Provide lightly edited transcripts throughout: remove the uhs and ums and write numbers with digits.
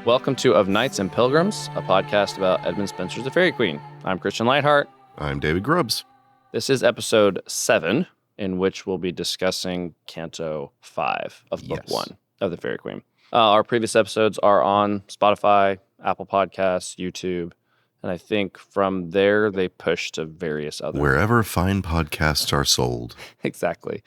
Welcome to Of Knights and Pilgrims, a podcast about Edmund Spenser's The Faerie Queene. I'm Christian Leithart. I'm David Grubbs. This is episode 7, in which we'll be discussing Canto 5 of Book 1 of The Faerie Queene. Our previous episodes are on Spotify, Apple Podcasts, YouTube, and I think from there they push to various other... Wherever fine podcasts are sold. Exactly.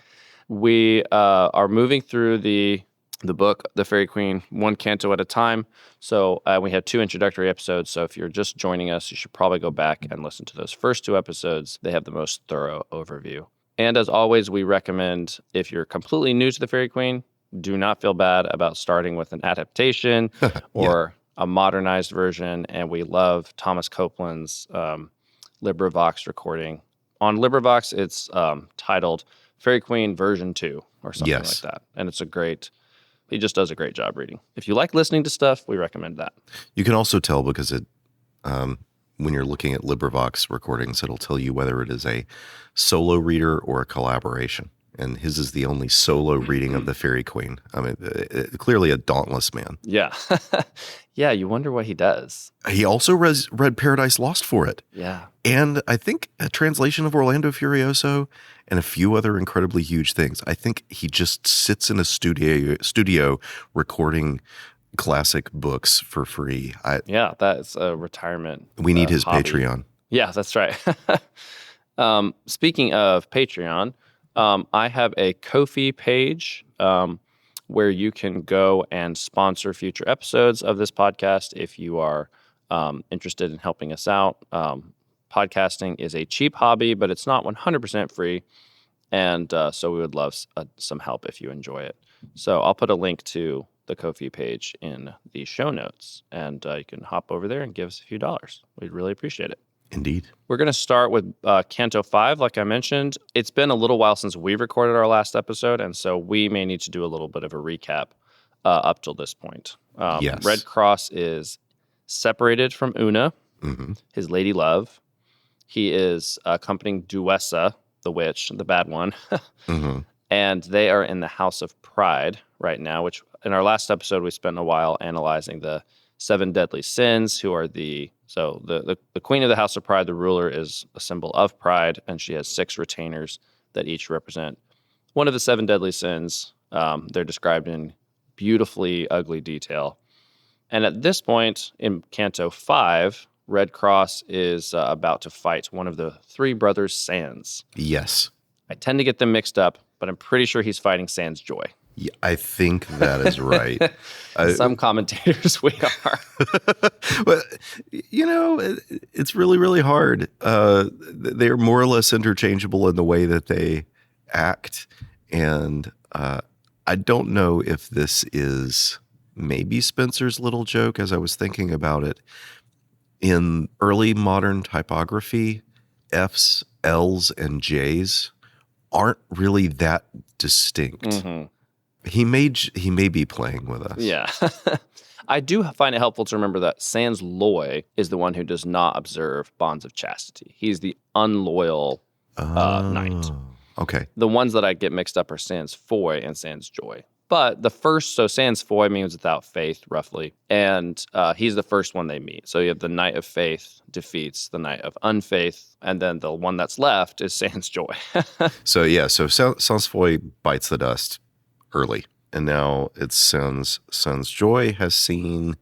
We are moving through the book, The Faerie Queene, one canto at a time. So we had 2 introductory episodes. So if you're just joining us, you should probably go back and listen to those first 2 episodes. They have the most thorough overview. And as always, we recommend, if you're completely new to The Faerie Queene, do not feel bad about starting with an adaptation or a modernized version. And we love Thomas Copeland's LibriVox recording. On LibriVox, it's titled Faerie Queene version 2 or something like that. And it's he just does a great job reading. If you like listening to stuff, we recommend that. You can also tell because when you're looking at LibriVox recordings, it'll tell you whether it is a solo reader or a collaboration. And his is the only solo reading of The Faerie Queene. I mean, clearly a dauntless man. Yeah. Yeah, you wonder what he does. He also read Paradise Lost for it. Yeah. And I think a translation of Orlando Furioso and a few other incredibly huge things. I think he just sits in a studio recording classic books for free. Yeah, that's a retirement. We need his hobby. Patreon. Yeah, that's right. Speaking of Patreon, I have a Ko-fi page where you can go and sponsor future episodes of this podcast if you are interested in helping us out. Podcasting is a cheap hobby, but it's not 100% free. And so we would love some help if you enjoy it. So I'll put a link to the Ko-fi page in the show notes, and you can hop over there and give us a few dollars. We'd really appreciate it. Indeed. We're going to start with Canto 5, like I mentioned. It's been a little while since we recorded our last episode, and so we may need to do a little bit of a recap up till this point. Red Cross is separated from Una, his lady love. He is accompanying Duessa, the witch, the bad one, and they are in the House of Pride right now, which in our last episode we spent a while analyzing the 7 deadly sins, who are the queen of the House of Pride. The ruler is a symbol of pride, and she has 6 retainers that each represent one of the 7 deadly sins. They're described in beautifully ugly detail. And at this point in Canto 5, Red Cross is about to fight one of the 3 brothers, Sans. Yes. I tend to get them mixed up, but I'm pretty sure he's fighting Sans Joy. Yeah, I think that is right. Some commentators we are. But, it's really, really hard. They're more or less interchangeable in the way that they act. And I don't know if this is maybe Spenser's little joke as I was thinking about it. In early modern typography, F's, L's, and J's aren't really that distinct. He may be playing with us. Yeah. I do find it helpful to remember that Sans Loy is the one who does not observe bonds of chastity. He's the unloyal knight. Okay. The ones that I get mixed up are Sans Foy and Sans Joy. But so Sans Foy means without faith, roughly. And he's the first one they meet. So you have the Knight of Faith defeats the Knight of Unfaith. And then the one that's left is Sans Joy. So Sans Foy bites the dust early. And now it's Sans Joy has seen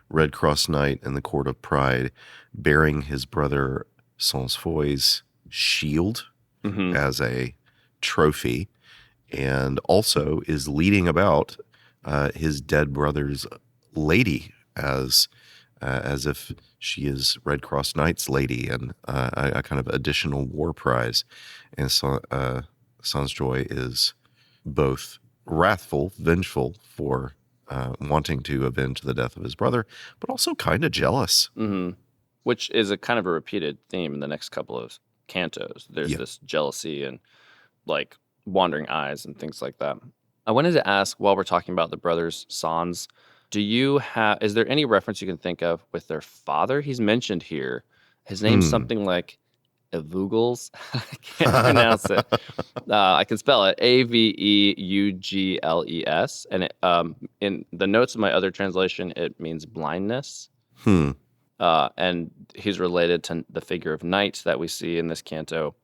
Red Cross Knight in the Court of Pride bearing his brother Sans Foy's shield as a trophy, and also is leading about his dead brother's lady as if she is Red Cross Knight's lady and a kind of additional war prize. And Sans Joy is both wrathful, vengeful for wanting to avenge the death of his brother, but also kind of jealous. Which is a kind of a repeated theme in the next couple of cantos. There's this jealousy and like wandering eyes and things like that. I wanted to ask, while we're talking about the brothers Sans, is there any reference you can think of with their father? He's mentioned here. His name's something like Avugles. I can't pronounce it. I can spell it Aveugles, and in the notes of my other translation, it means blindness. And he's related to the figure of night that we see in this canto,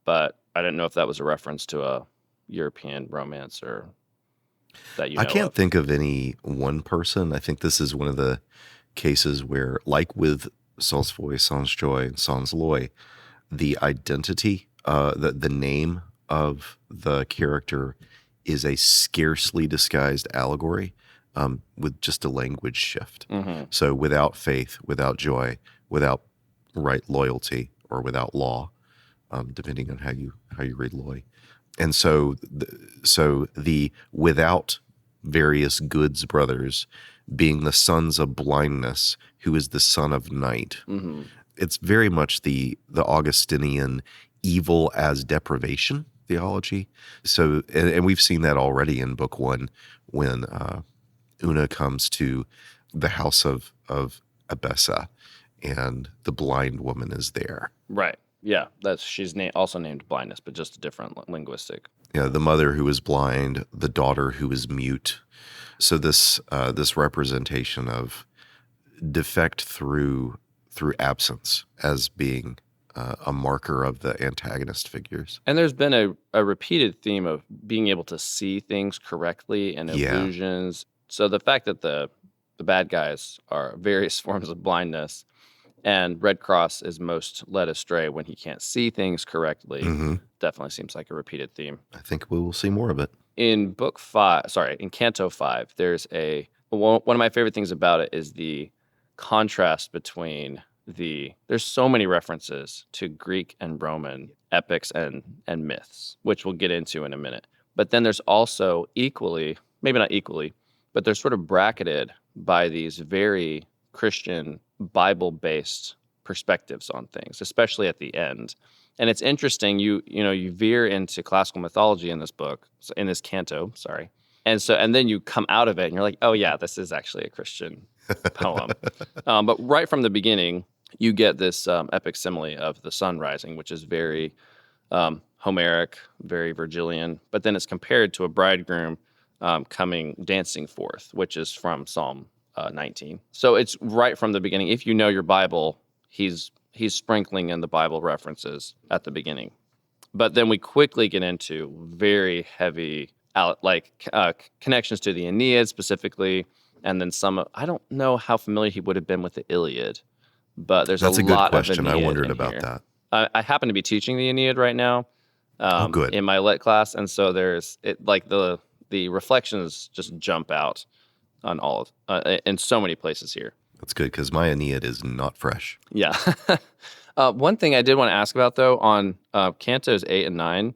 but I didn't know if that was a reference to a European romance or that you know I can't of. think of any one person. I think this is one of the cases where, like with Sans Foy, Sans Joy, and Sans Loy, the identity, the name of the character is a scarcely disguised allegory with just a language shift. Mm-hmm. So without faith, without joy, without right loyalty, or without law, depending on how you read Loy. And so the without various goods brothers being the sons of blindness, who is the son of night. Mm-hmm. It's very much the Augustinian evil as deprivation theology. So, and we've seen that already in book 1 when Una comes to the house of Abessa and the blind woman is there. Right. Yeah, she's also named blindness, but just a different linguistic. Yeah, the mother who is blind, the daughter who is mute. So this representation of defect through absence as being a marker of the antagonist figures. And there's been a repeated theme of being able to see things correctly and illusions. So the fact that the bad guys are various forms of blindness, and Red Cross is most led astray when he can't see things correctly, definitely seems like a repeated theme. I think we will see more of it. In in Canto 5, there's one of my favorite things about it is the contrast between there's so many references to Greek and Roman epics and myths, which we'll get into in a minute. But then there's also maybe not equally, but they're sort of bracketed by these very Christian Bible-based perspectives on things, especially at the end. And it's interesting, you veer into classical mythology in this book, in this canto, sorry. And then you come out of it and you're like, oh yeah, this is actually a Christian poem. But right from the beginning, you get this epic simile of the sun rising, which is very Homeric, very Virgilian. But then it's compared to a bridegroom dancing forth, which is from Psalm 19. So it's right from the beginning. If you know your Bible, he's sprinkling in the Bible references at the beginning. But then we quickly get into very heavy connections to the Aeneid specifically, and then I don't know how familiar he would have been with the Iliad, but there's That's a lot good question. of Aeneid I wondered about here. that. I happen to be teaching the Aeneid right now good. in my lit class, and so there's the reflections just jump out on all in so many places here. That's good because my Aeneid is not fresh. Yeah. One thing I did want to ask about though on Cantos 8 and 9.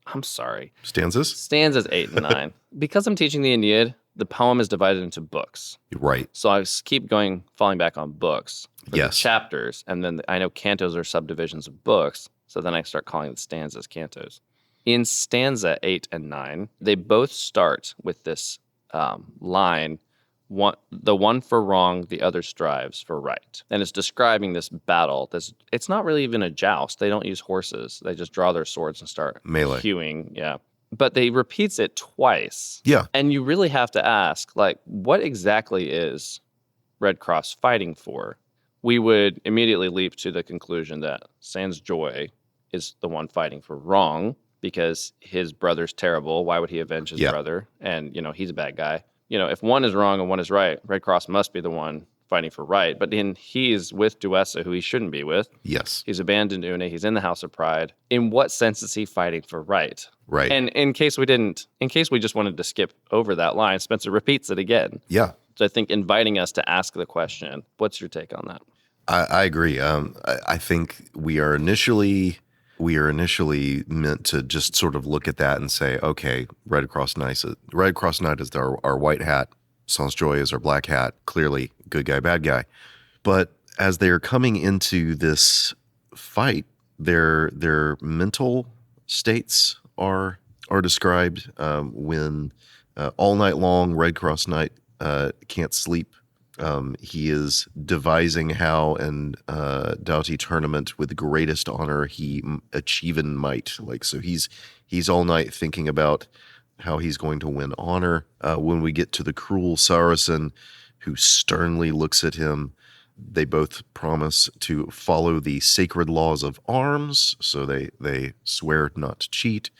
I'm sorry. Stanzas 8 and 9. Because I'm teaching the Aeneid, the poem is divided into books. Right. So I keep falling back on books for the Yes. chapters, and then I know cantos are subdivisions of books. So then I start calling the stanzas cantos. In stanza 8 and 9, they both start with this line. The one for wrong, the other strives for right. And it's describing this battle. It's not really even a joust. They don't use horses. They just draw their swords and start melee hewing. Yeah. But they repeats it twice. Yeah. And you really have to ask, what exactly is Red Cross fighting for? We would immediately leap to the conclusion that Sans Joy is the one fighting for wrong because his brother's terrible. Why would he avenge his brother? And, he's a bad guy. If one is wrong and one is right, Red Cross must be the one fighting for right. But then he's with Duessa, who he shouldn't be with. Yes. He's abandoned Une. He's in the House of Pride. In what sense is he fighting for right? Right. And in case we just wanted to skip over that line, Spenser repeats it again. Yeah. So I think inviting us to ask the question. What's your take on that? I agree. I think we are initially meant to just sort of look at that and say, okay, Red Cross Knight is our white hat. Sans Joy is our black hat. Clearly, good guy, bad guy. But as they are coming into this fight, their mental states are described when all night long Red Cross Knight can't sleep He is devising how and doughty tournament with the greatest honor he achieven might. Like, so he's all night thinking about how he's going to win honor. When we get to the cruel Saracen, who sternly looks at him, they both promise to follow the sacred laws of arms. So they swear not to cheat.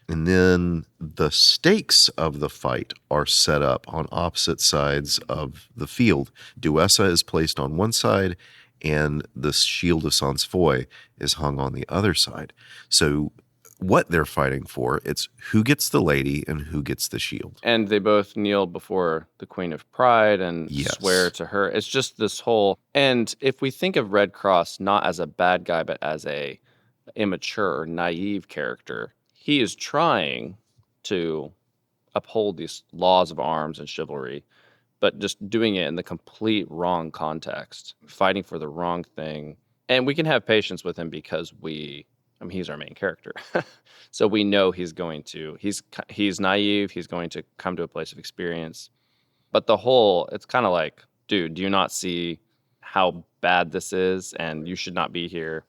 And then the stakes of the fight are set up on opposite sides of the field. Duessa is placed on one side, and the shield of Sans Foy is hung on the other side. So what they're fighting for, it's who gets the lady and who gets the shield. And they both kneel before the Queen of Pride and swear to her. It's just this whole... And if we think of Red Cross not as a bad guy, but as a immature or naive character, he is trying to uphold these laws of arms and chivalry, but just doing it in the complete wrong context, fighting for the wrong thing. And we can have patience with him because he's our main character. So we know he's naive, he's going to come to a place of experience. But it's kind of like, dude, do you not see how bad this is? And you should not be here.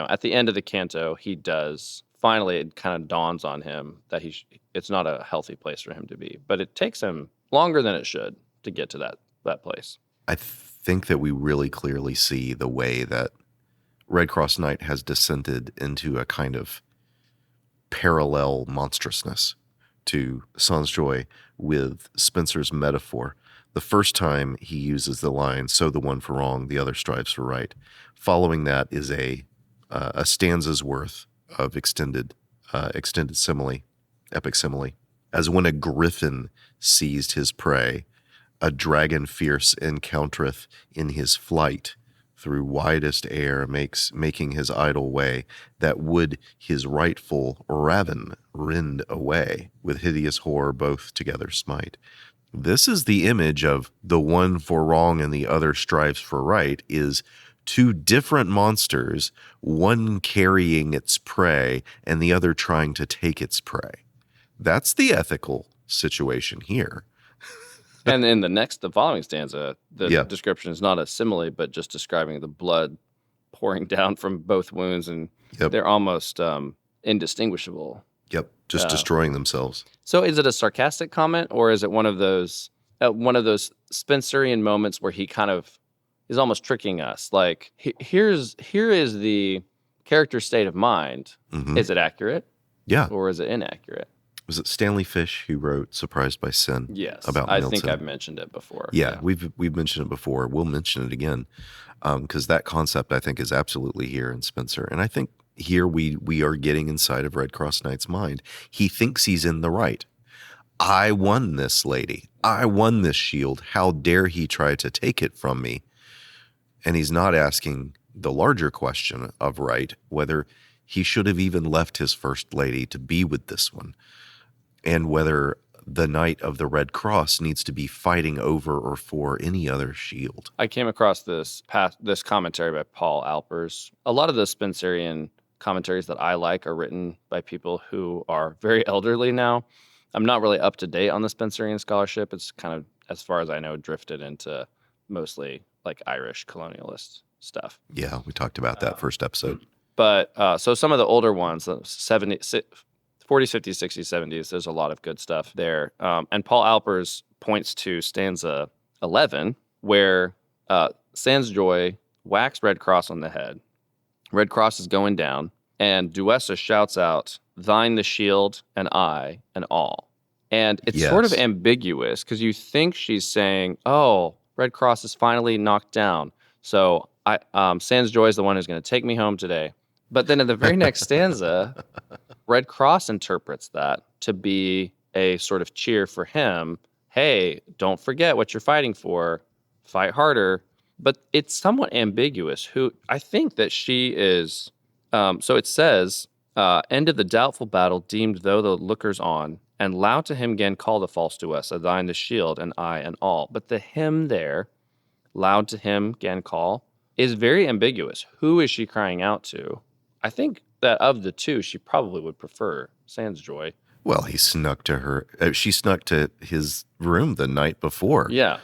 At the end of the canto, he does... Finally, it kind of dawns on him that it's not a healthy place for him to be. But it takes him longer than it should to get to that place. I think that we really clearly see the way that Red Cross Knight has descended into a kind of parallel monstrousness to Sansjoy with Spenser's metaphor. The first time he uses the line, "So the one for wrong, the other strives for right." Following that is a stanza's worth of extended simile, epic simile. As when a griffin seized his prey, a dragon fierce encountereth in his flight, through widest air making his idle way, that would his rightful raven rend away, with hideous horror both together smite. This is the image of the one for wrong and the other strives for right, is two different monsters, one carrying its prey and the other trying to take its prey. That's the ethical situation here. And in the following stanza, the description is not a simile, but just describing the blood pouring down from both wounds, and they're almost indistinguishable. Yep, just destroying themselves. So is it a sarcastic comment, or is it one of those Spenserian moments where he kind of is almost tricking us? Like, here is the character's state of mind. Mm-hmm. Is it accurate? Yeah. Or is it inaccurate? Was it Stanley Fish who wrote "Surprised by Sin"? Yes, about I Milton? think I've mentioned it before. Yeah. We've mentioned it before. We'll mention it again because that concept, I think, is absolutely here in Spenser. And I think here we are getting inside of Red Cross Knight's mind. He thinks he's in the right. I won this lady. I won this shield. How dare he try to take it from me? And he's not asking the larger question of right, whether he should have even left his first lady to be with this one, and whether the Knight of the Red Cross needs to be fighting over or for any other shield. I came across this commentary by Paul Alpers. A lot of the Spenserian commentaries that I like are written by people who are very elderly now. I'm not really up to date on the Spenserian scholarship. It's kind of, as far as I know, drifted into mostly like Irish colonialist stuff. Yeah, we talked about that first episode. But so some of the older ones, the 40s, 50s, 60s, 70s, there's a lot of good stuff there. And Paul Alpers points to stanza 11, where Sansjoy whacks Red Cross on the head. Red Cross is going down, and Duessa shouts out, "Thine the shield, and I, and all." And it's sort of ambiguous, because you think she's saying, oh, Red Cross is finally knocked down, so Sansjoy is the one who's going to take me home today. But then in the very next stanza, Red Cross interprets that to be a sort of cheer for him. Hey, don't forget what you're fighting for. Fight harder. But it's somewhat ambiguous. I think that she is... so it says, "End of the doubtful battle deemed though the lookers on, and loud to him again call the false Duessa, thine the shield, and I and all." But the him there, loud to him again call, is very ambiguous. Who is she crying out to? I think that of the two, she probably would prefer Sansjoy. Well, he snuck to her. She snuck to his room the night before. Yeah.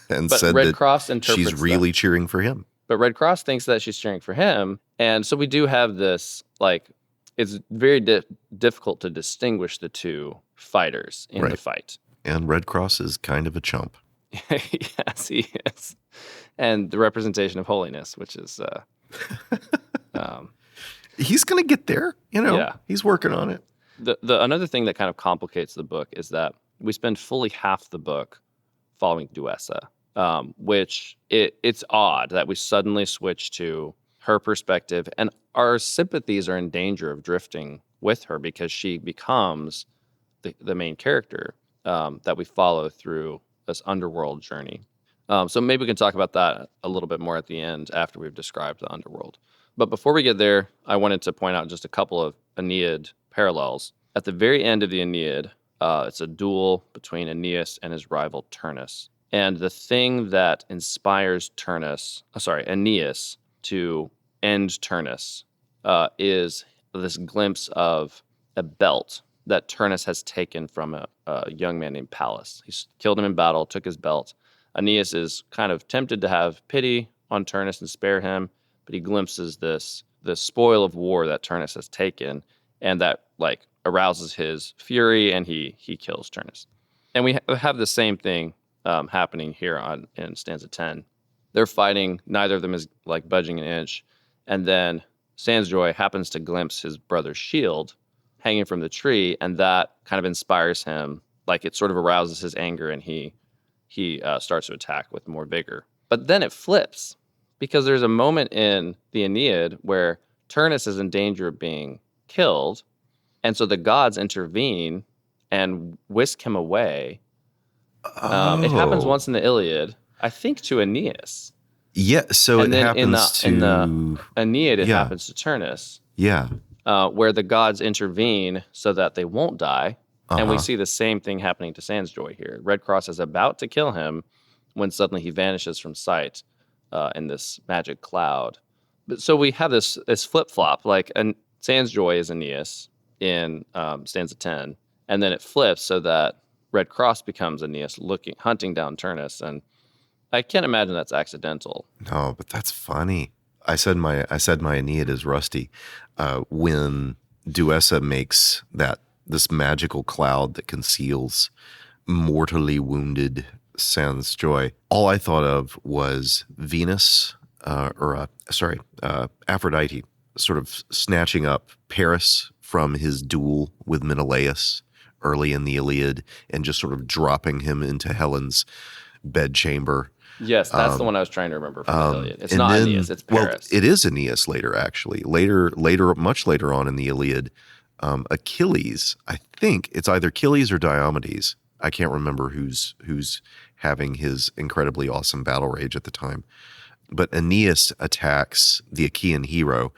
And but said Red that Cross interprets she's really cheering for him. But Red Cross thinks that she's cheering for him. And so we do have this, like, it's very difficult to distinguish the two fighters in the fight. And Red Cross is kind of a chump. Yes, he is. And the representation of holiness, which is... he's going to get there, He's working on it. Another thing that kind of complicates the book is that we spend fully half the book following Duessa, which it's odd that we suddenly switch to her perspective, and our sympathies are in danger of drifting with her because she becomes the main character that we follow through this underworld journey. So maybe we can talk about that a little bit more at the end after we've described the underworld. But before we get there, I wanted to point out just a couple of Aeneid parallels. At the very end of the Aeneid, it's a duel between Aeneas and his rival Turnus. And the thing that inspires Aeneas to end Turnus is this glimpse of a belt that Turnus has taken from a young man named Pallas. He's killed him in battle, took his belt. Aeneas is kind of tempted to have pity on Turnus and spare him, but he glimpses the spoil of war that Turnus has taken, and that arouses his fury, and he kills Turnus. And we have the same thing happening here in stanza 10. They're fighting, neither of them is budging an inch, and then Sansjoy happens to glimpse his brother's shield hanging from the tree, and that kind of inspires him. It sort of arouses his anger, and he starts to attack with more vigor. But then it flips, because there's a moment in the Aeneid where Turnus is in danger of being killed, and so the gods intervene and whisk him away. It happens once in the Iliad, I think, to Aeneas. Yeah, so and it then happens in the Aeneid, it happens to Turnus. Yeah. Where the gods intervene so that they won't die. And we see the same thing happening to Sansjoy here. Red Cross is about to kill him when suddenly he vanishes from sight in this magic cloud. But so we have this flip-flop. And Sansjoy is Aeneas in stanza 10, and then it flips so that Red Cross becomes Aeneas hunting down Turnus, and I can't imagine that's accidental. No, but that's funny. I said my Aeneid is rusty. When Duessa makes this magical cloud that conceals mortally wounded Sansjoy, all I thought of was Venus, Aphrodite, sort of snatching up Paris from his duel with Menelaus early in the Iliad and just sort of dropping him into Helen's bedchamber. Yes, that's the one I was trying to remember from the Iliad. It's not Aeneas, it's Paris. Well, it is Aeneas later, actually. Much later on in the Iliad, Achilles, I think it's either Achilles or Diomedes. I can't remember who's having his incredibly awesome battle rage at the time. But Aeneas attacks the Achaean hero,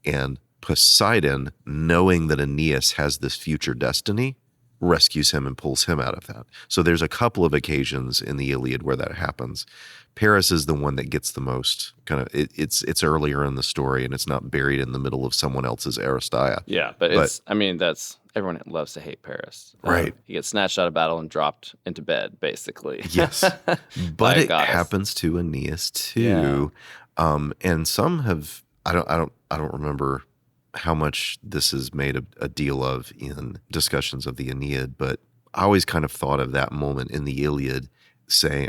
and Poseidon, knowing that Aeneas has this future destiny, rescues him and pulls him out of that. So there's a couple of occasions in the Iliad where that happens. Paris is the one that gets the most kind of, it's earlier in the story, and it's not buried in the middle of someone else's Aristeia. Yeah, but everyone loves to hate Paris. Right. He gets snatched out of battle and dropped into bed, basically. Yes. But it happens to Aeneas too. Yeah. And some have, I don't remember how much this is made a deal of in discussions of the Aeneid, but I always kind of thought of that moment in the Iliad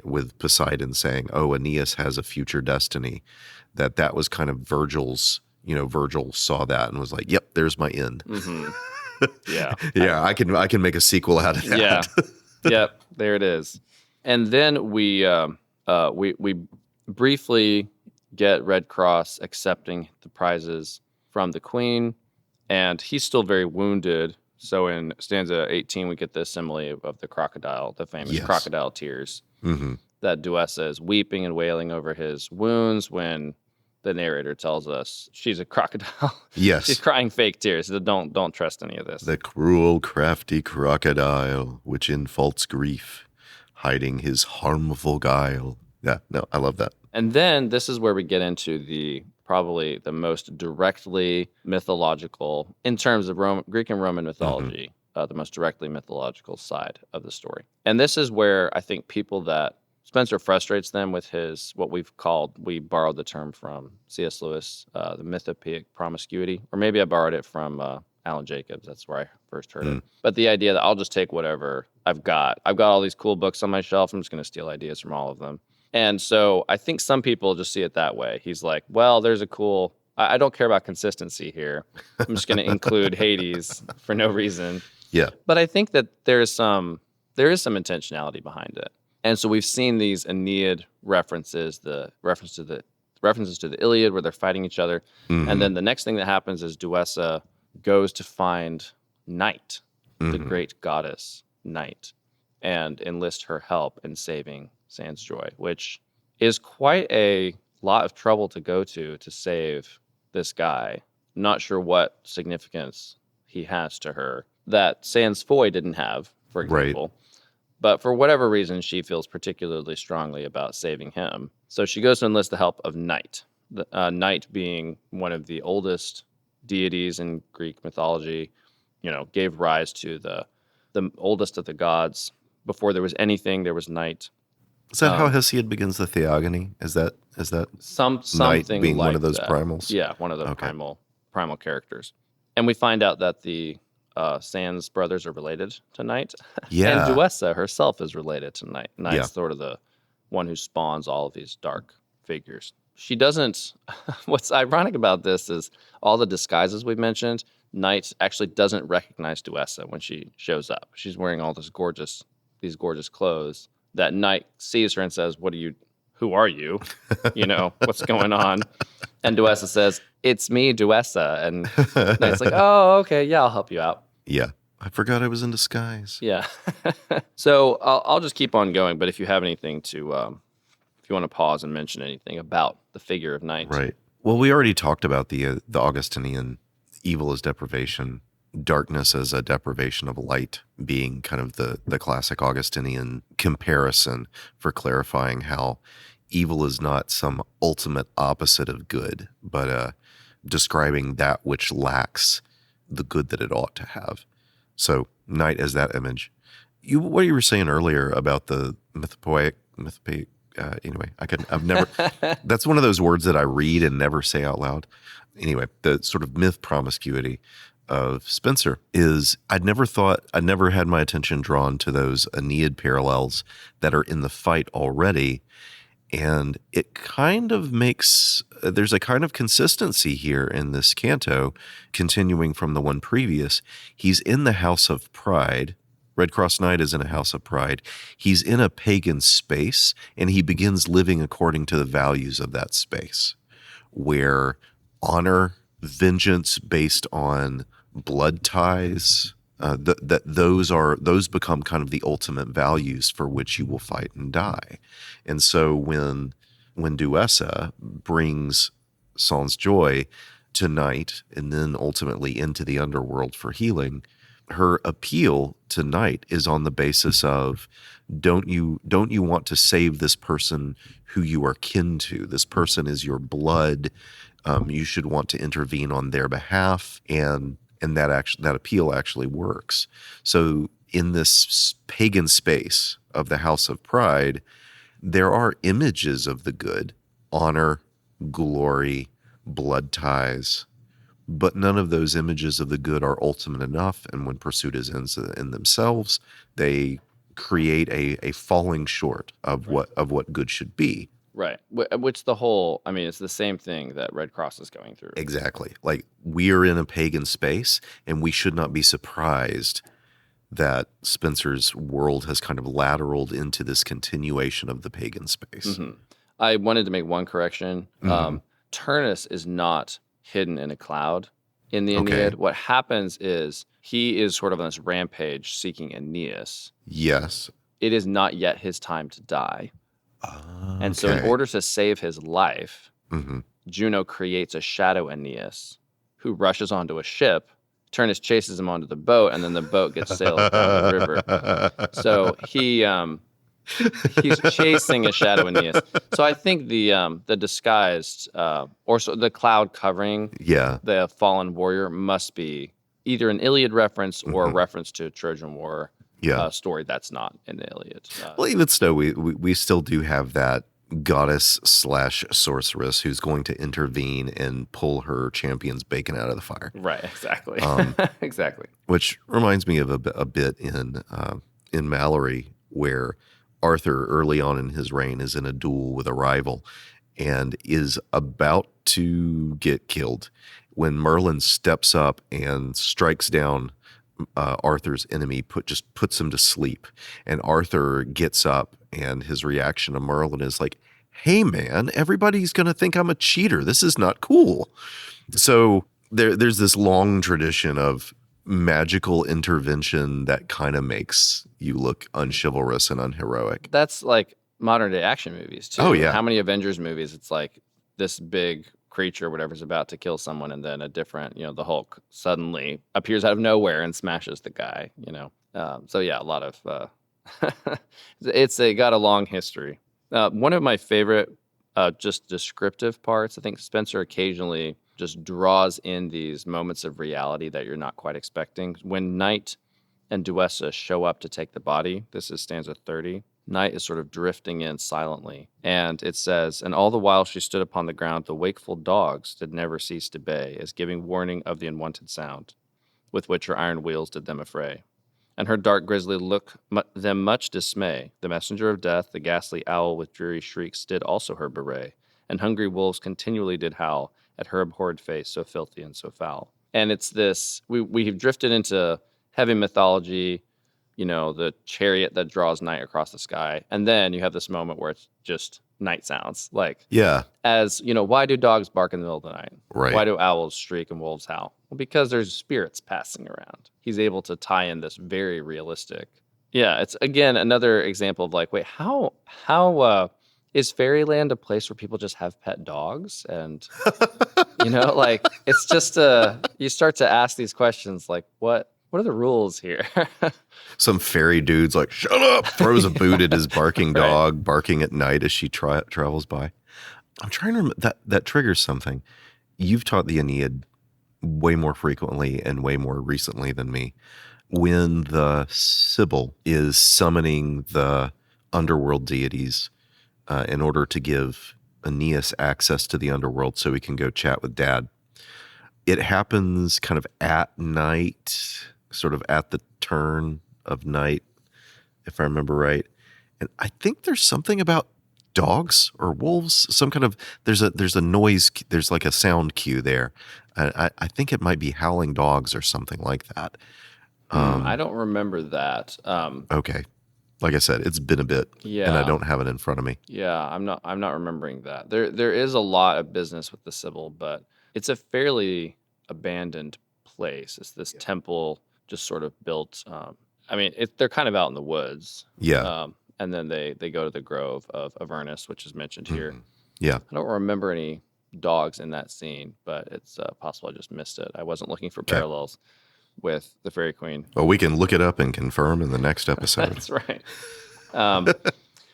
with Poseidon saying, "Oh, Aeneas has a future destiny," that was kind of Virgil's, Virgil saw that and was like, "Yep, there's my end." Mm-hmm. Yeah. Yeah, I can make a sequel out of that. Yeah. Yep, there it is. And then we briefly get Red Cross accepting the prizes from the Queen, and he's still very wounded. So in stanza 18, we get this simile of the crocodile, the famous crocodile tears, that Duessa is weeping and wailing over his wounds when the narrator tells us she's a crocodile. Yes. She's crying fake tears. So don't trust any of this. The cruel, crafty crocodile, which in false grief, hiding his harmful guile. Yeah, no, I love that. And then this is where we get into probably the most directly mythological in terms of Greek and Roman mythology the most directly mythological side of the story. And this is where I think people that Spenser frustrates them with his, what we borrowed the term from C.S. Lewis, the mythopoeic promiscuity, or maybe I borrowed it from Alan Jacobs. That's where I first heard it. But the idea that I'll just take whatever I've got. I've got all these cool books on my shelf. I'm just going to steal ideas from all of them. And so I think some people just see it that way. He's like, well, there's a cool, I don't care about consistency here. I'm just going to include Hades for no reason. Yeah. But I think that there is some intentionality behind it. And so we've seen these Aeneid references, the references to the Iliad where they're fighting each other. And then the next thing that happens is Duessa goes to find Night, the great goddess Night, and enlist her help in saving Sans Joy, which is quite a lot of trouble to go to save this guy. Not sure what significance he has to her that Sans Foy didn't have, for example. Right. But for whatever reason, she feels particularly strongly about saving him. So she goes to enlist the help of Night, Night being one of the oldest deities in Greek mythology, gave rise to the oldest of the gods. Before there was anything, there was Night. Is that how Hesiod begins the Theogony? Is that something Night being like one of those that. primals? Yeah, one of the primal characters. And we find out that the Sans brothers are related to Night. Yeah. And Duessa herself is related to Night. Night's sort of the one who spawns all of these dark figures. She doesn't... What's ironic about this is all the disguises we've mentioned, Night actually doesn't recognize Duessa when she shows up. She's wearing all these gorgeous clothes. That Night sees her and says, who are you? What's going on? And Duessa says, it's me, Duessa. And Knight's like, oh, okay, yeah, I'll help you out. Yeah. I forgot I was in disguise. Yeah. So I'll just keep on going. But if you have anything to, if you want to pause and mention anything about the figure of Night. Right. Well, we already talked about the Augustinian evil as deprivation, darkness as a deprivation of light being kind of the classic Augustinian comparison for clarifying how evil is not some ultimate opposite of good, but describing that which lacks the good that it ought to have. So Night as that image. What you were saying earlier about the mythopoeic, anyway, I've never, that's one of those words that I read and never say out loud. Anyway, the sort of myth promiscuity of Spenser is I'd never had my attention drawn to those Aeneid parallels that are in the fight already. And it kind of there's a kind of consistency here in this canto, continuing from the one previous. He's in the house of pride. Red Cross Knight is in a house of pride. He's in a pagan space, and he begins living according to the values of that space, where honor, vengeance based on blood ties, those become kind of the ultimate values for which you will fight and die. And so when Duessa brings Sans Joy to Night and then ultimately into the underworld for healing, her appeal to Night is on the basis of don't you want to save this person who you are kin to? This person is your blood. You should want to intervene on their behalf, and that appeal actually works. So in this pagan space of the House of Pride, there are images of the good, honor, glory, blood ties, but none of those images of the good are ultimate enough. And when pursuit is in themselves, they create a falling short of what good should be. Right. Which it's the same thing that Red Cross is going through. Exactly. Like, we are in a pagan space, and we should not be surprised that Spenser's world has kind of lateraled into this continuation of the pagan space. Mm-hmm. I wanted to make one correction. Mm-hmm. Turnus is not hidden in a cloud in the Aeneid. What happens is he is sort of on this rampage seeking Aeneas. Yes. It is not yet his time to die. And so in order to save his life, Juno creates a shadow Aeneas who rushes onto a ship. Turnus chases him onto the boat, and then the boat gets sailed down the river. So he's chasing a shadow Aeneas. So I think the disguised, the cloud covering the fallen warrior must be either an Iliad reference or a reference to a Trojan War story that's not in the Iliad. Well, even so, we still do have that goddess/sorceress who's going to intervene and pull her champion's bacon out of the fire. Right, exactly. Exactly. Which reminds me of a bit in Mallory where Arthur, early on in his reign, is in a duel with a rival and is about to get killed when Merlin steps up and strikes down Arthur's enemy, puts him to sleep. And Arthur gets up, and his reaction to Merlin is like, hey, man, everybody's going to think I'm a cheater. This is not cool. So there's this long tradition of magical intervention that kind of makes you look unchivalrous and unheroic. That's like modern day action movies too. Oh, yeah. How many Avengers movies it's like this big creature, whatever's about to kill someone, and then a different, the Hulk suddenly appears out of nowhere and smashes the guy, So yeah, a lot of it's got a long history. One of my favorite just descriptive parts, I think Spenser occasionally just draws in these moments of reality that you're not quite expecting. When Night and Duessa show up to take the body, this is stanza 30, Night is sort of drifting in silently, and it says, and all the while she stood upon the ground, the wakeful dogs did never cease to bay, as giving warning of the unwonted sound, with which her iron wheels did them affray. And her dark grisly look them much dismay. The messenger of death, the ghastly owl with dreary shrieks, did also her bewray, and hungry wolves continually did howl at her abhorred face, so filthy and so foul. And it's this, we've drifted into heavy mythology, the chariot that draws night across the sky. And then you have this moment where it's just night sounds. Like, as, why do dogs bark in the middle of the night? Right. Why do owls shriek and wolves howl? Well, because there's spirits passing around. He's able to tie in this very realistic. Yeah, it's, again, another example of like, wait, how is Fairyland a place where people just have pet dogs? And, like, it's just, you start to ask these questions like, what are the rules here? Some fairy dude's like, shut up, throws a boot at his barking dog, barking at night as she travels by. I'm trying to remember, that triggers something. You've taught the Aeneid way more frequently and way more recently than me. When the Sibyl is summoning the underworld deities in order to give Aeneas access to the underworld so he can go chat with Dad, it happens kind of at night, sort of at the turn of night, if I remember right. And I think there's something about dogs or wolves, some kind of, there's a noise, there's like a sound cue there. I think it might be howling dogs or something like that. I don't remember that. Okay. Like I said, it's been a bit, and I don't have it in front of me. Yeah, I'm not remembering that. There is a lot of business with the Sibyl, but it's a fairly abandoned place. It's this temple just sort of built. They're kind of out in the woods. Yeah. And then they go to the grove of Avernus, which is mentioned here. Yeah. I don't remember any dogs in that scene, but it's possible I just missed it. I wasn't looking for parallels with the Faerie Queene. Well, we can look it up and confirm in the next episode. That's right.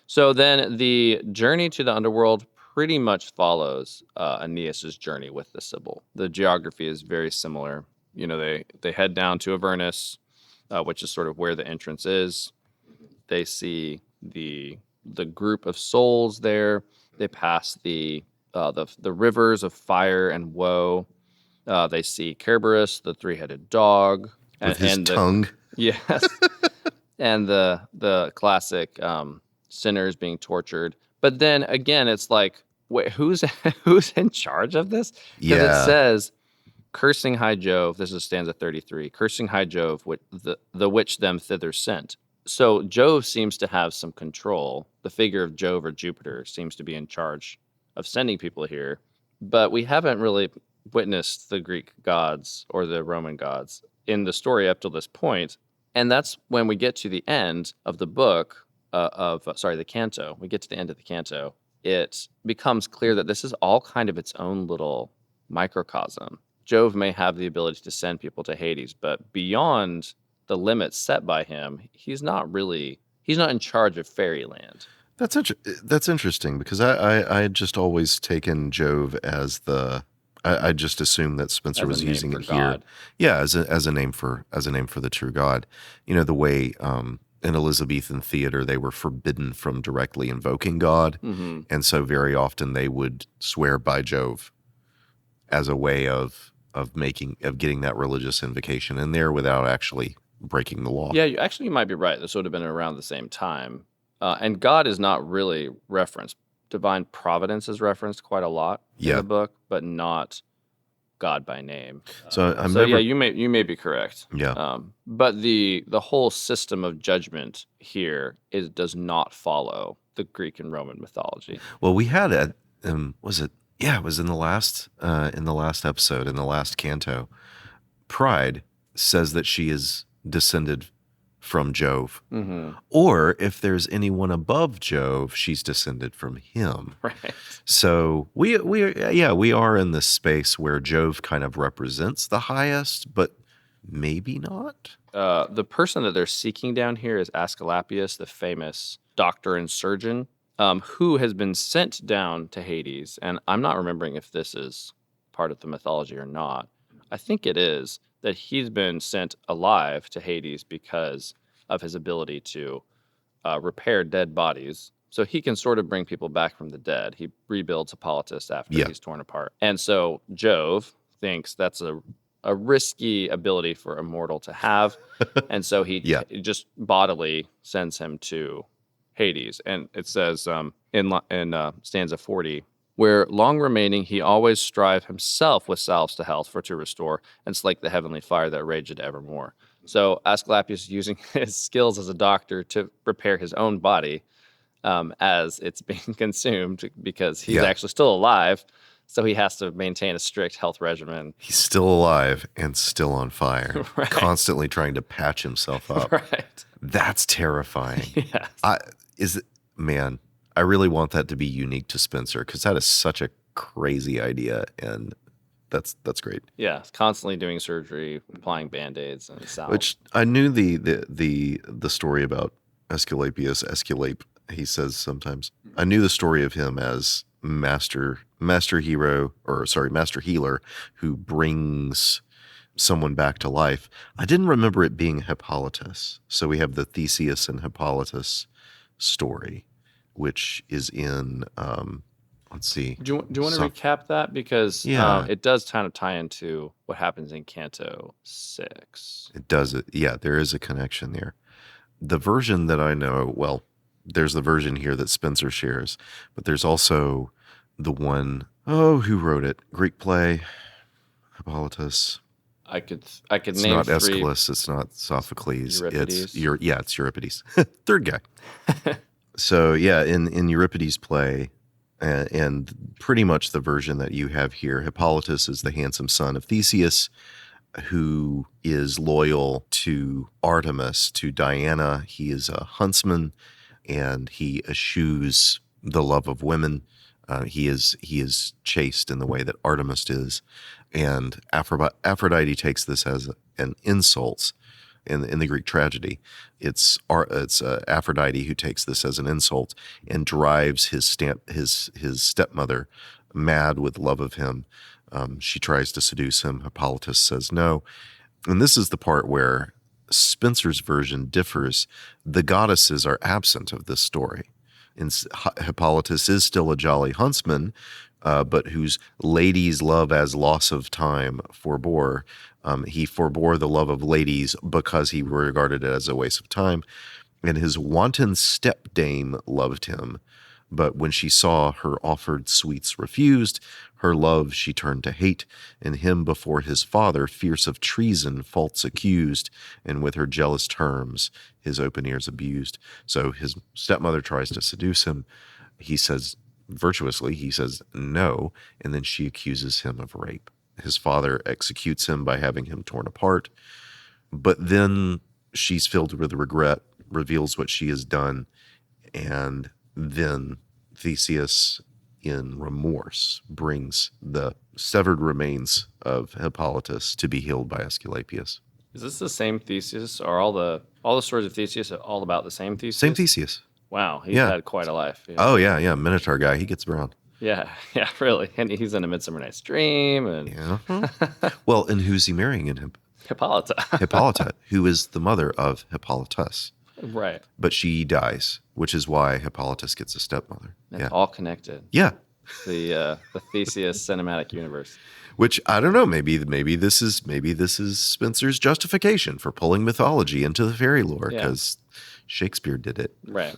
So then the journey to the underworld pretty much follows Aeneas's journey with the Sibyl. The geography is very similar. They head down to Avernus, which is sort of where the entrance is. They see the group of souls there. They pass the rivers of fire and woe. They see Cerberus, the three-headed dog, with his tongue. Yes, and the classic sinners being tortured. But then again, it's like, wait, who's in charge of this? Because it says, cursing high Jove. This is stanza 33. Cursing high Jove, the which them thither sent. So Jove seems to have some control. The figure of Jove or Jupiter seems to be in charge of sending people here. But we haven't really witnessed the Greek gods or the Roman gods in the story up to this point. And that's when we get to the end of the book the Canto. We get to the end of the Canto. It becomes clear that this is all kind of its own little microcosm. Jove may have the ability to send people to Hades, but beyond the limits set by him, he's not in charge of Fairyland. That's interesting because I had just always taken Jove as the I just assumed that Spenser was using it here. God. Yeah, as a name for the true God. The way in Elizabethan theater they were forbidden from directly invoking God, and so very often they would swear by Jove as a way of getting that religious invocation in there without actually breaking the law. Yeah, you might be right. This would have been around the same time. And God is not really referenced. Divine providence is referenced quite a lot in the book, but not God by name. Yeah, you may be correct. Yeah. But the whole system of judgment here does not follow the Greek and Roman mythology. Well, we had it. Was it? Yeah, it was in the last episode, in the last canto. Pride says that she is descended from Jove, or if there's anyone above Jove, she's descended from him. Right. So we are in this space where Jove kind of represents the highest, but maybe not. The person that they're seeking down here is Asclepius, the famous doctor and surgeon, who has been sent down to Hades. And I'm not remembering if this is part of the mythology or not. I think it is, that he's been sent alive to Hades because of his ability to repair dead bodies. So he can sort of bring people back from the dead. He rebuilds Hippolytus after he's torn apart. And so Jove thinks that's a risky ability for a mortal to have. And so he just bodily sends him to Hades. And it says in stanza 40, where long remaining he always strive himself with salves to health for to restore and slake the heavenly fire that raged evermore. So Asclepius using his skills as a doctor to repair his own body as it's being consumed because he's actually still alive. So he has to maintain a strict health regimen. He's still alive and still on fire, constantly trying to patch himself up. Right. That's terrifying. Yes. I really want that to be unique to Spenser because that is such a crazy idea, and that's great. Yeah, constantly doing surgery, applying band-aids and salve. Which I knew the story about Esculapius, Esculape, he says sometimes. I knew the story of him as master healer who brings someone back to life. I didn't remember it being Hippolytus. So we have the Theseus and Hippolytus story, which is in let's see. Do you want to recap that? Because it does kind of tie into what happens in Canto 6. It does. There is a connection there. The version that I know, well, there's the version here that Spenser shares, but there's also the one, who wrote it? Greek play, Hippolytus. I could it's name not three. Aeschylus, it's not Sophocles. Euripides. It's Euripides. Third guy. So in Euripides' play, and pretty much the version that you have here, Hippolytus is the handsome son of Theseus, who is loyal to Artemis, to Diana. He is a huntsman, and he eschews the love of women. He is chaste in the way that Artemis is, and Aphrodite takes this as an insult. In the Greek tragedy, it's Aphrodite who takes this as an insult and drives his stepmother mad with love of him. She tries to seduce him. Hippolytus says no, and this is the part where Spenser's version differs. The goddesses are absent of this story. And Hippolytus is still a jolly huntsman, but whose ladies love as loss of time forbore. He forbore the love of ladies because he regarded it as a waste of time. And his wanton stepdame loved him, but when she saw her offered sweets refused, her love she turned to hate, and him before his father, fierce of treason, false accused, and with her jealous terms his open ears abused. So his stepmother tries to seduce him. He says, virtuously, he says no, and then she accuses him of rape. His father executes him by having him torn apart, but then she's filled with regret, reveals what she has done, and then Theseus, in remorse, brings the severed remains of Hippolytus to be healed by Aesculapius. Is this the same Theseus, or all the stories of Theseus are all about the same Theseus? Same Theseus. Wow, he's had quite a life. Yeah. Oh yeah, Minotaur guy. He gets around. Yeah, really. And he's in A Midsummer Night's Dream. And yeah. Well, and who's he marrying in him? Hippolyta. Hippolyta, who is the mother of Hippolytus. Right. But she dies, which is why Hippolytus gets a stepmother. It's all connected. Yeah. The Theseus cinematic universe. Which I don't know. Maybe this is Spenser's justification for pulling mythology into the fairy lore because Shakespeare did it. Right.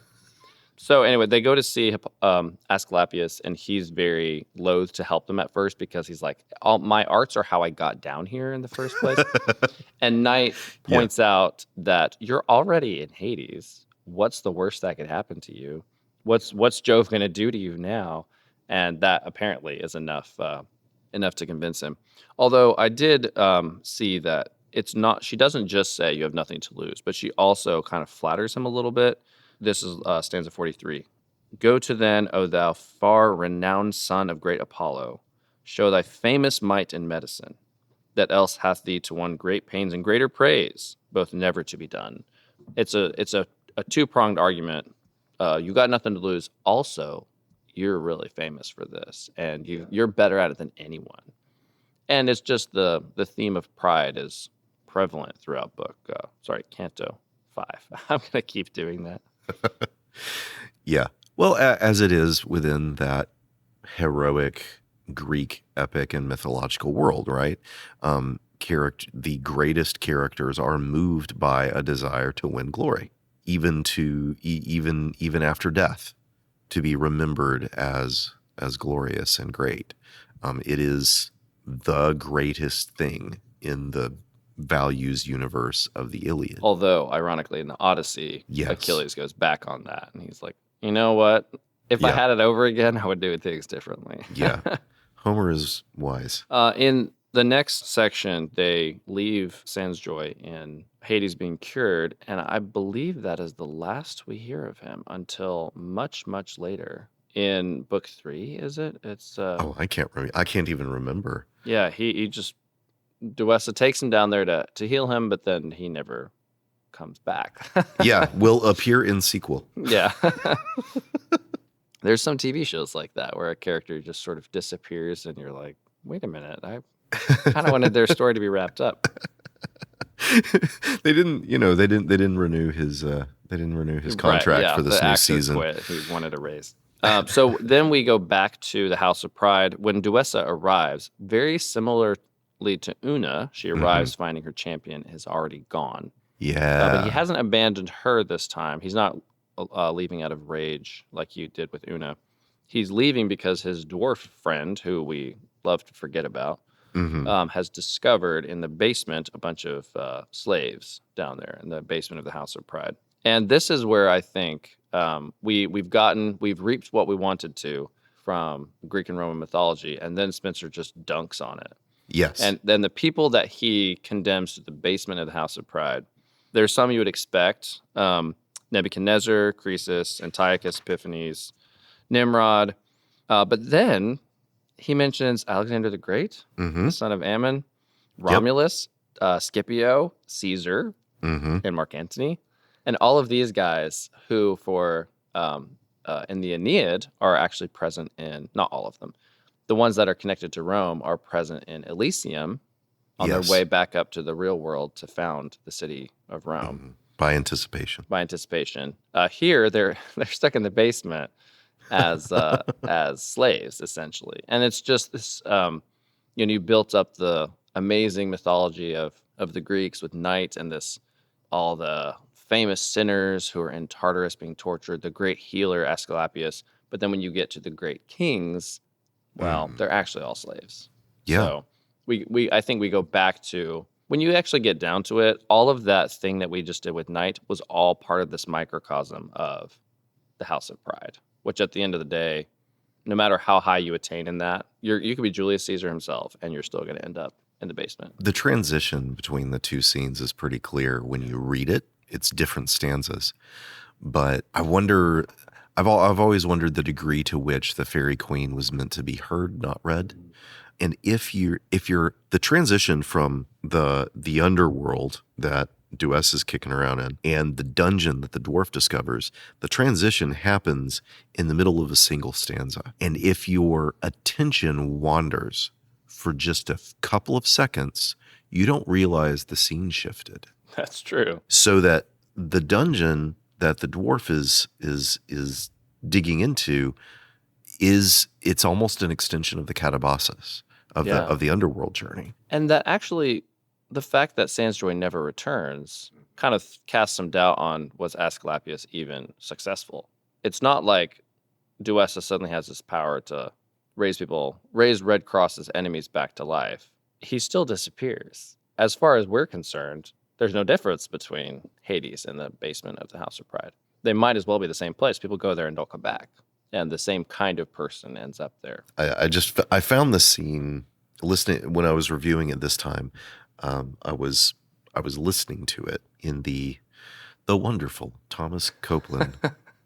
So anyway, they go to see Asclepius, and he's very loath to help them at first because he's like, "All my arts are how I got down here in the first place." And Night points out that you're already in Hades. What's the worst that could happen to you? What's Jove going to do to you now? And that apparently is enough to convince him. Although I did see that it's not. She doesn't just say you have nothing to lose, but she also kind of flatters him a little bit. This is stanza 43. Go to then, O thou far renowned son of great Apollo, show thy famous might in medicine, that else hath thee to one great pains and greater praise, both never to be done. It's a two-pronged argument. You got nothing to lose. Also, you're really famous for this, and you're better at it than anyone. And it's just the theme of pride is prevalent throughout Canto 5. I'm going to keep doing that. Yeah. Well, as it is within that heroic Greek epic and mythological world, right? The greatest characters are moved by a desire to win glory, even after death, to be remembered as glorious and great. It is the greatest thing in the values universe of the Iliad. Although, ironically, in the Odyssey, Achilles goes back on that, and he's like, you know what? If I had it over again, I would do things differently. Yeah. Homer is wise. In the next section, they leave Sansjoy in Hades being cured, and I believe that is the last we hear of him until much, much later. In book 3, is it? It's I can't remember. I can't even remember. Yeah, he just Duessa takes him down there to heal him, but then he never comes back. Yeah, will appear in sequel. Yeah. There's some TV shows like that where a character just sort of disappears and you're like, wait a minute, I kind of wanted their story to be wrapped up. They didn't renew his contract for this new season. Quit. He wanted a raise. So then we go back to the House of Pride when Duessa arrives, very similarly to Una. She arrives finding her champion is already gone. Yeah. But he hasn't abandoned her this time. He's not leaving out of rage like you did with Una. He's leaving because his dwarf friend, who we love to forget about, has discovered in the basement a bunch of slaves down there in the basement of the House of Pride. And this is where I think we've reaped what we wanted to from Greek and Roman mythology, and then Spenser just dunks on it. Yes. And then the people that he condemns to the basement of the House of Pride, there's some you would expect. Nebuchadnezzar, Croesus, Antiochus Epiphanes, Nimrod. But then he mentions Alexander the Great, the son of Ammon, Romulus, Scipio, Caesar, and Mark Antony. And all of these guys who in the Aeneid are actually present in, not all of them, the ones that are connected to Rome are present in Elysium on their way back up to the real world to found the city of Rome. By anticipation. Here, they're stuck in the basement as slaves, essentially. And it's just this, you built up the amazing mythology of the Greeks with Night and all the famous sinners who are in Tartarus being tortured, the great healer Asclepius. But then when you get to the great kings, well, they're actually all slaves. Yeah. So I think we go back to, when you actually get down to it, all of that thing that we just did with Night was all part of this microcosm of the House of Pride, which at the end of the day, no matter how high you attain in that, you could be Julius Caesar himself, and you're still going to end up in the basement. The transition between the two scenes is pretty clear when you read it. It's different stanzas. But I wonder, I've always wondered the degree to which the Faerie Queene was meant to be heard, not read. And if you're the transition from the underworld that Duess is kicking around in, and the dungeon that the dwarf discovers, the transition happens in the middle of a single stanza. And if your attention wanders for just a couple of seconds, you don't realize the scene shifted. That's true. So that the dungeon that the dwarf is digging into it's almost an extension of the Catabasis of the underworld journey. And that actually, the fact that Sansjoy never returns kind of casts some doubt on was Asclepius even successful. It's not like Duessa suddenly has this power to raise Red Cross's enemies back to life. He still disappears. As far as we're concerned, there's no difference between Hades and the basement of the House of Pride. They might as well be the same place. People go there and don't come back. And the same kind of person ends up there. I found the scene listening when I was reviewing it this time. I was listening to it in the wonderful Thomas Copeland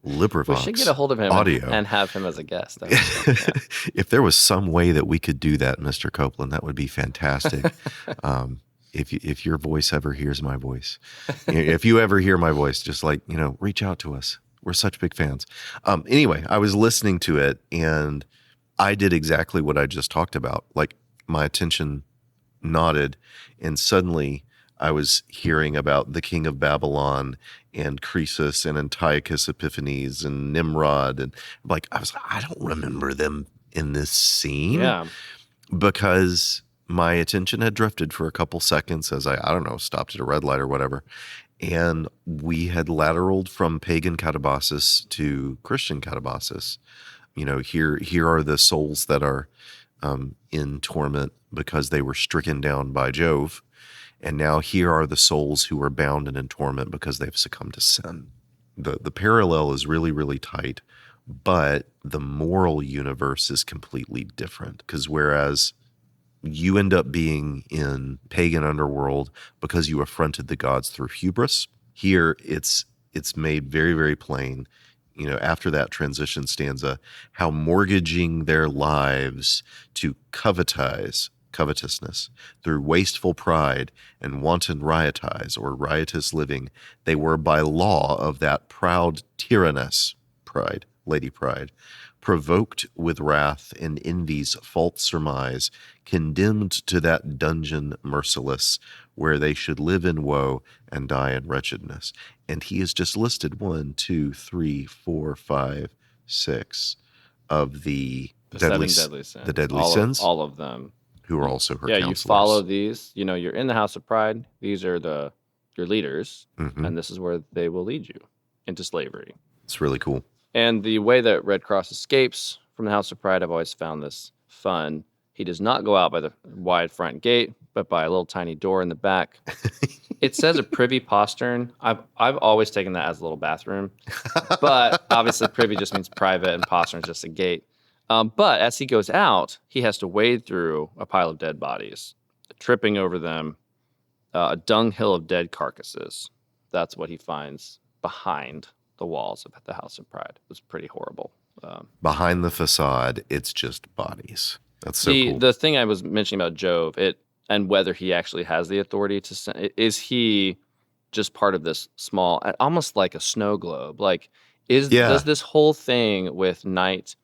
LibriVox. We should get a hold of him and have him as a guest. If there was some way that we could do that, Mr. Copeland, that would be fantastic. If your voice ever hears my voice, if you ever hear my voice, just reach out to us. We're such big fans. Anyway, I was listening to it and I did exactly what I just talked about. Like my attention nodded and suddenly I was hearing about the king of Babylon and Croesus and Antiochus Epiphanes and Nimrod. And I don't remember them in this scene. Yeah. Because my attention had drifted for a couple seconds as I don't know, stopped at a red light or whatever. And we had lateraled from pagan Catabasis to Christian Catabasis. Here are the souls that are in torment because they were stricken down by Jove. And now here are the souls who are bound and in torment because they've succumbed to sin. The parallel is really, really tight, but the moral universe is completely different. Because whereas you end up being in pagan underworld because you affronted the gods through hubris. Here, it's made very, very plain, after that transition stanza, how mortgaging their lives to covetousness through wasteful pride and wanton riotous living, they were by law of that proud tyrannous pride, Lady Pride, provoked with wrath and envy's false surmise, condemned to that dungeon merciless, where they should live in woe and die in wretchedness. And he has just listed 1, 2, 3, 4, 5, 6 of the deadly sins. The deadly sins. All of them. Who are also her counselors. You follow these. You're in the House of Pride. These are your leaders, and this is where they will lead you into slavery. It's really cool. And the way that Red Cross escapes from the House of Pride, I've always found this fun. He does not go out by the wide front gate, but by a little tiny door in the back. It says a privy postern. I've always taken that as a little bathroom, but obviously privy just means private and postern is just a gate. But as he goes out, he has to wade through a pile of dead bodies, tripping over them, a dunghill of dead carcasses. That's what he finds behind the walls of the House of Pride. It was pretty horrible. Behind the facade, it's just bodies. That's so cool. The thing I was mentioning about Jove, and whether he actually has the authority to send, is he just part of this small, almost like a snow globe? Like, does this whole thing with Night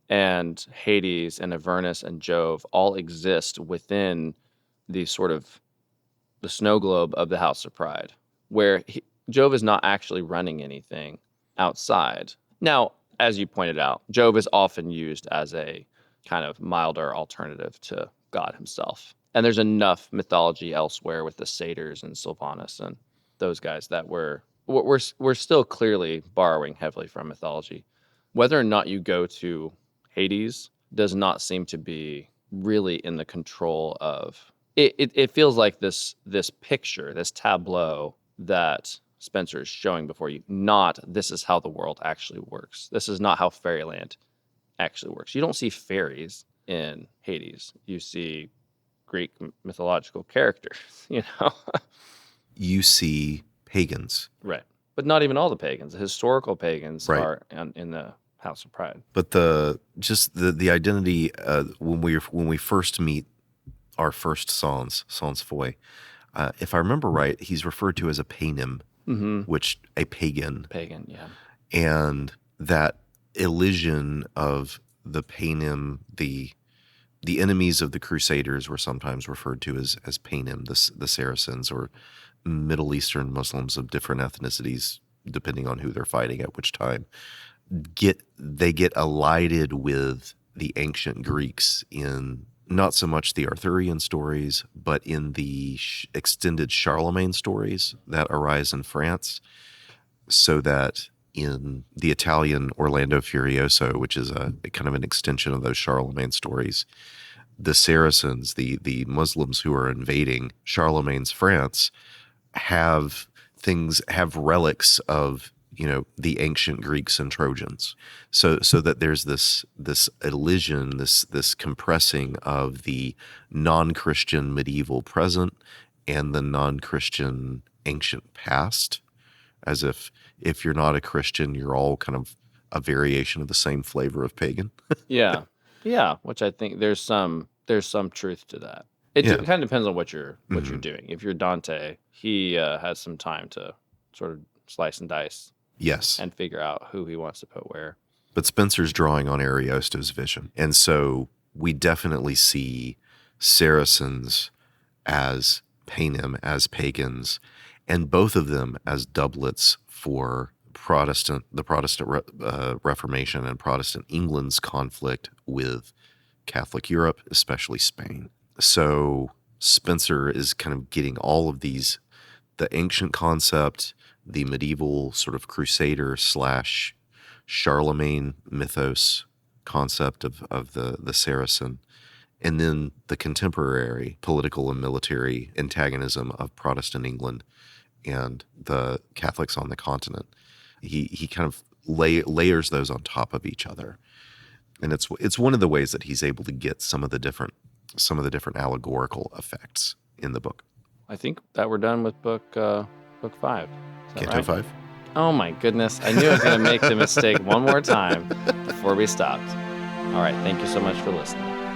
and Hades and Avernus and Jove all exist within the sort of the snow globe of the House of Pride, where Jove is not actually running anything outside? Now, as you pointed out, Jove is often used as a kind of milder alternative to God himself. And there's enough mythology elsewhere with the satyrs and Sylvanus and those guys that we're still clearly borrowing heavily from mythology. Whether or not you go to Hades does not seem to be really in the control of it. It feels like this picture, this tableau that Spenser is showing before you, not this is how the world actually works. This is not how fairyland actually works. You don't see fairies in Hades. You see Greek mythological characters, You see pagans. Right. But not even all the pagans. The historical pagans are in the House of Pride. But the identity when we first meet our first Sans Foy, If I remember right, he's referred to as a paynim, which a pagan. Pagan, yeah. And that elision of the paynim, the enemies of the Crusaders were sometimes referred to as paynim, the Saracens, or Middle Eastern Muslims of different ethnicities, depending on who they're fighting at which time. They get allied with the ancient Greeks in not so much the Arthurian stories, but in the extended Charlemagne stories that arise in France, so that in the Italian Orlando Furioso, which is a kind of an extension of those Charlemagne stories, the Saracens, the Muslims who are invading Charlemagne's France, have relics of the ancient Greeks and Trojans, so that there's this elision, this compressing of the non-Christian medieval present and the non-Christian ancient past, as if you're not a Christian, you're all kind of a variation of the same flavor of pagan. Yeah, which I think there's some truth to that. It kind of depends on what you're doing. If you're Dante, he has some time to sort of slice and dice. Yes. And figure out who he wants to put where. But Spenser's drawing on Ariosto's vision. And so we definitely see Saracens as paynim, as pagans, and both of them as doublets for the Protestant Reformation and Protestant England's conflict with Catholic Europe, especially Spain. So Spenser is kind of getting all of these, the ancient concept, the medieval sort of Crusader / Charlemagne mythos concept of the Saracen, and then the contemporary political and military antagonism of Protestant England and the Catholics on the continent. He kind of layers those on top of each other, and it's one of the ways that he's able to get some of the different allegorical effects in the book. I think that we're done with book 5. Canto right? 5? Oh my goodness. I knew I was going to make the mistake one more time before we stopped. All right. Thank you so much for listening.